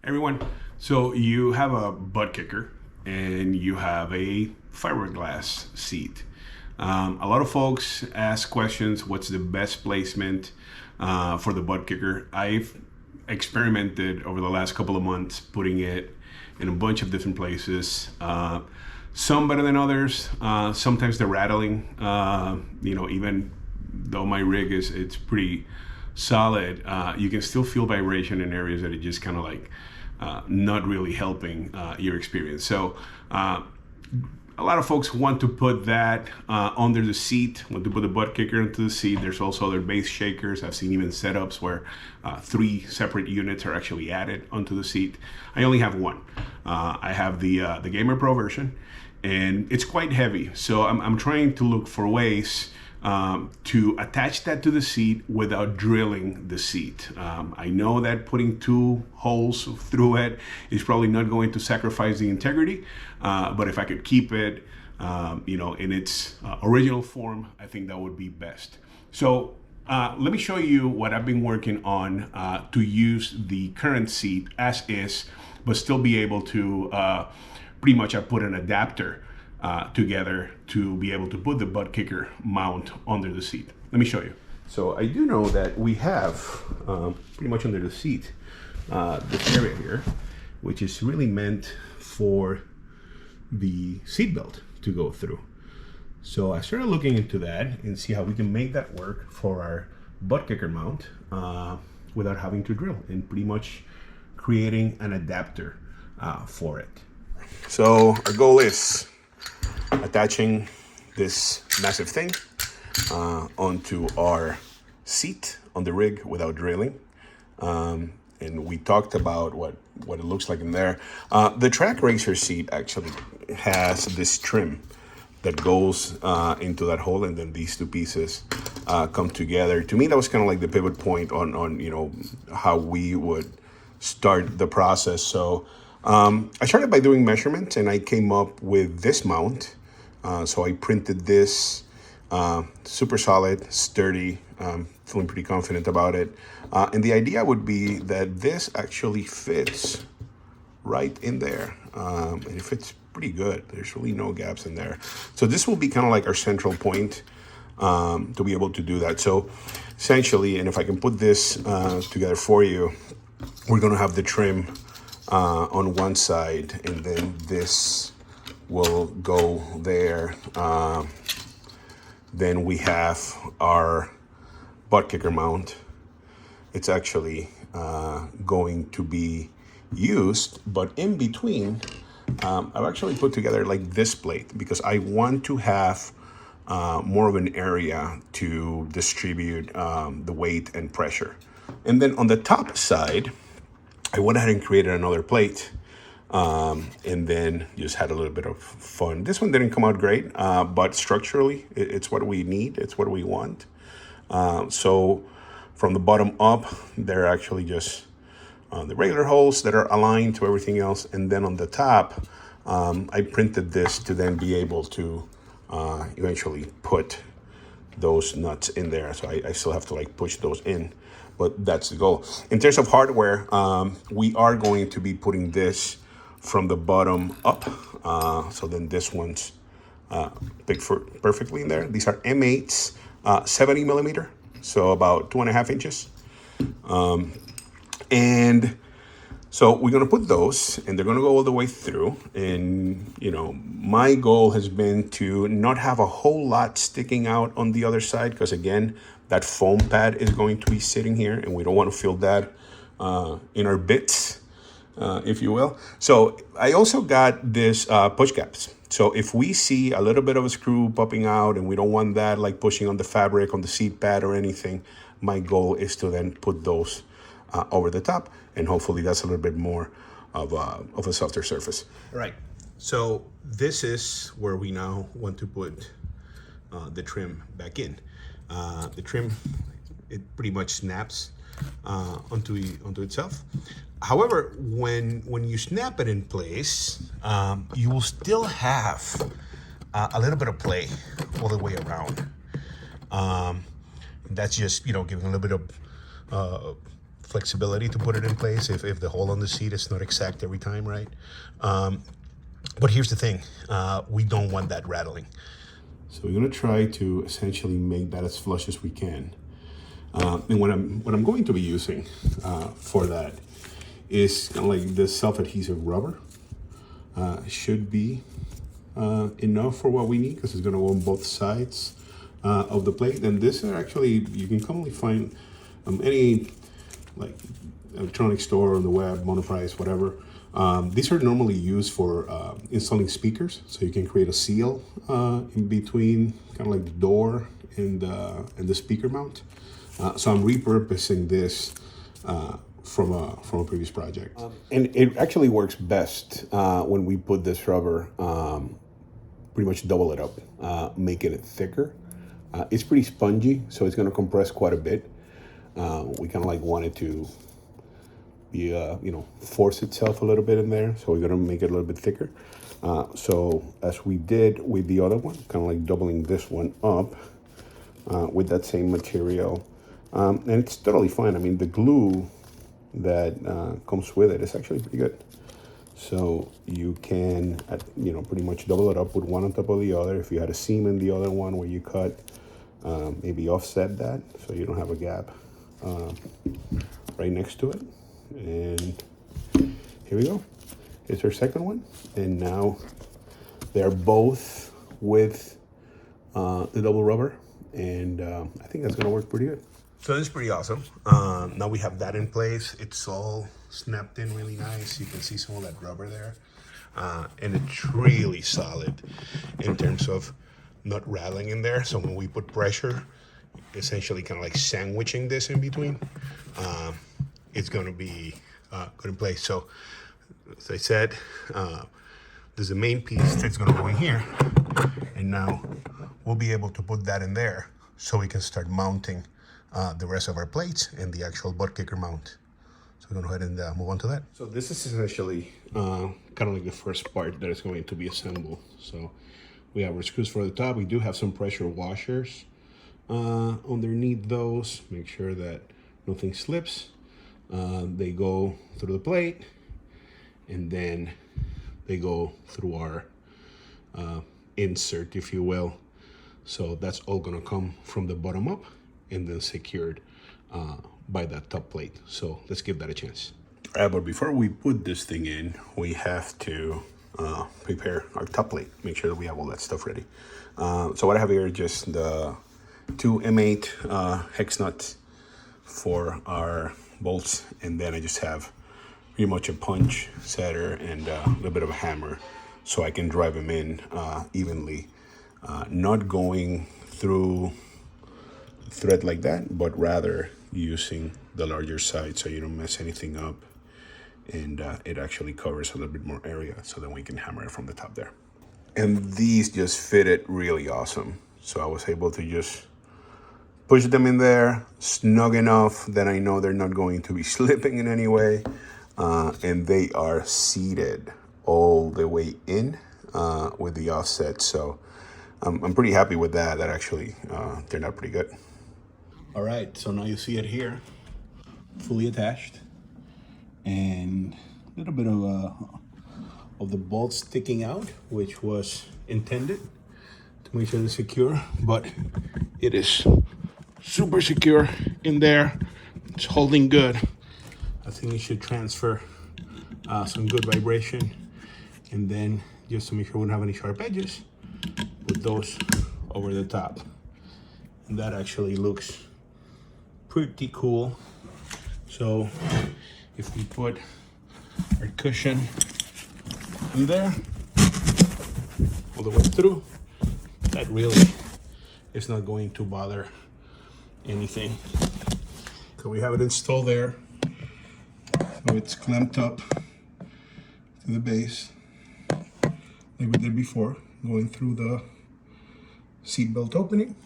Everyone, so you have a butt kicker and you have a fiberglass seat. A lot of folks ask questions, what's the best placement for the butt kicker? I've experimented over the last couple of months putting it in a bunch of different places. Some better than others. Sometimes they're rattling, even though my rig it's pretty solid, you can still feel vibration in areas that it just kind of like not really helping your experience. So a lot of folks want to put that under the seat, want to put the butt kicker into the seat. There's also other base shakers. I've seen even setups where 3 separate units are actually added onto the seat. I only have one. I have the Gamer Pro version, and it's quite heavy. So I'm trying to look for ways to attach that to the seat without drilling the seat. I know that putting 2 holes through it is probably not going to sacrifice the integrity, but if I could keep it, in its original form, I think that would be best. So let me show you what I've been working on to use the current seat as is, but still be able to pretty much I put an adapter together to be able to put the butt kicker mount under the seat. Let me show you. So I do know that we have pretty much under the seat this area here, which is really meant for the seat belt to go through. So I started looking into that and see how we can make that work for our butt kicker mount without having to drill, and pretty much creating an adapter for it. So our goal is attaching this massive thing onto our seat on the rig without drilling. And we talked about what it looks like in there. The track racer seat actually has this trim that goes into that hole, and then these 2 pieces come together. To me, that was kind of like the pivot point on how we would start the process. So I started by doing measurements, and I came up with this mount. So I printed this, super solid, sturdy, feeling pretty confident about it. And the idea would be that this actually fits right in there. And it fits pretty good. There's really no gaps in there. So this will be kind of like our central point to be able to do that. So essentially, and if I can put this together for you, we're going to have the trim on one side, and then this will go there. Then we have our butt kicker mount. It's actually going to be used, but in between, I've actually put together like this plate because I want to have more of an area to distribute the weight and pressure. And then on the top side, I went ahead and created another plate, and then just had a little bit of fun. This one didn't come out great, but structurally, it's what we need. It's what we want. So from the bottom up, they're actually just the regular holes that are aligned to everything else. And then on the top, I printed this to then be able to eventually put those nuts in there. So I still have to like push those in, but that's the goal. In terms of hardware, we are going to be putting this from the bottom up. So then this one's perfectly in there. These are M8s, 70 millimeter, so about 2.5 inches. And so we're gonna put those, and they're gonna go all the way through. And my goal has been to not have a whole lot sticking out on the other side, because again, that foam pad is going to be sitting here, and we don't want to feel that in our bits, if you will. So I also got this push caps. So if we see a little bit of a screw popping out and we don't want that like pushing on the fabric, on the seat pad or anything, my goal is to then put those over the top, and hopefully that's a little bit more of a softer surface. All right, so this is where we now want to put the trim back in. The trim, it pretty much snaps onto itself. However, when you snap it in place, you will still have a little bit of play all the way around. That's just giving a little bit of flexibility to put it in place if the hole on the seat is not exact every time, right? But here's the thing, we don't want that rattling. So we're gonna try to essentially make that as flush as we can. And what I'm going to be using for that is kind of like this self-adhesive rubber. Should be enough for what we need, because it's gonna go on both sides of the plate. And this is actually, you can commonly find any like electronic store on the web, Monoprice, whatever. These are normally used for installing speakers, so you can create a seal in between, kind of like the door and the speaker mount. So I'm repurposing this from a previous project. And it actually works best when we put this rubber, pretty much double it up, making it thicker. It's pretty spongy, so it's going to compress quite a bit. We kind of like want it to be, force itself a little bit in there. So we're going to make it a little bit thicker. So as we did with the other one, kind of like doubling this one up with that same material. And it's totally fine. I mean, the glue that comes with it is actually pretty good. So you can, pretty much double it up with one on top of the other. If you had a seam in the other one where you cut, maybe offset that so you don't have a gap right next to it. And here we go. It's our second one. And now they're both with the double rubber. And I think that's gonna work pretty good. So this is pretty awesome. Now we have that in place. It's all snapped in really nice. You can see some of that rubber there. And it's really solid in terms of not rattling in there. So when we put pressure, essentially kind of like sandwiching this in between, it's gonna be good in place. So as I said, there's a main piece that's gonna go in here. And now we'll be able to put that in there so we can start mounting the rest of our plates and the actual ButtKicker mount. So we're going to go ahead and move on to that. So this is essentially kind of like the first part that is going to be assembled. So we have our screws for the top. We do have some pressure washers underneath those. Make sure that nothing slips. They go through the plate, and then they go through our insert, if you will. So that's all going to come from the bottom up and then secured by that top plate. So let's give that a chance. All right, but before we put this thing in, we have to prepare our top plate, make sure that we have all that stuff ready. So what I have here is just the 2 M8 Hex Nuts for our bolts, and then I just have pretty much a punch setter and a little bit of a hammer so I can drive them in evenly, not going through thread like that, but rather using the larger side so you don't mess anything up, and it actually covers a little bit more area, so then we can hammer it from the top there. And these just fitted really awesome, so I was able to just push them in there snug enough that I know they're not going to be slipping in any way, and they are seated all the way in with the offset. So I'm pretty happy with that. That actually turned out pretty good. All right, so now you see it here, fully attached, and a little bit of the bolts sticking out, which was intended to make sure it's secure, but it is super secure in there. It's holding good. I think it should transfer some good vibration, and then just to make sure we don't have any sharp edges, put those over the top. And that actually looks pretty cool. So if we put our cushion in there all the way through, that really is not going to bother anything. So we have it installed there. So it's clamped up to the base like we did before, going through the seatbelt opening.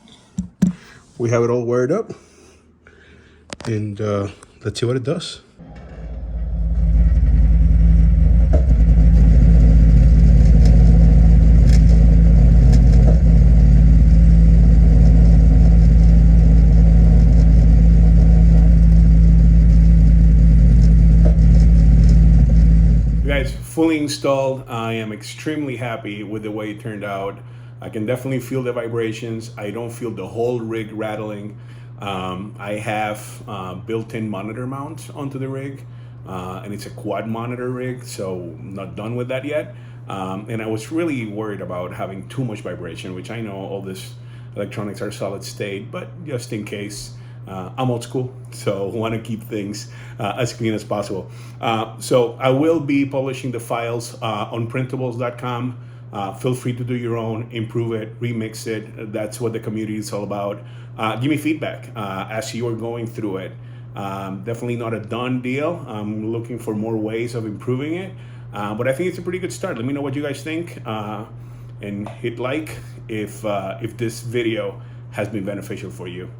We have it all wired up, and let's see what it does. Guys, fully installed. I am extremely happy with the way it turned out. I can definitely feel the vibrations. I don't feel the whole rig rattling. I have built-in monitor mounts onto the rig, and it's a quad monitor rig, so I'm not done with that yet. And I was really worried about having too much vibration, which I know all this electronics are solid state, but just in case, I'm old school, so want to keep things as clean as possible. So I will be publishing the files on printables.com. Feel free to do your own, improve it, remix it. That's what the community is all about. Give me feedback as you are going through it. Definitely not a done deal. I'm looking for more ways of improving it, but I think it's a pretty good start. Let me know what you guys think, and hit like if this video has been beneficial for you.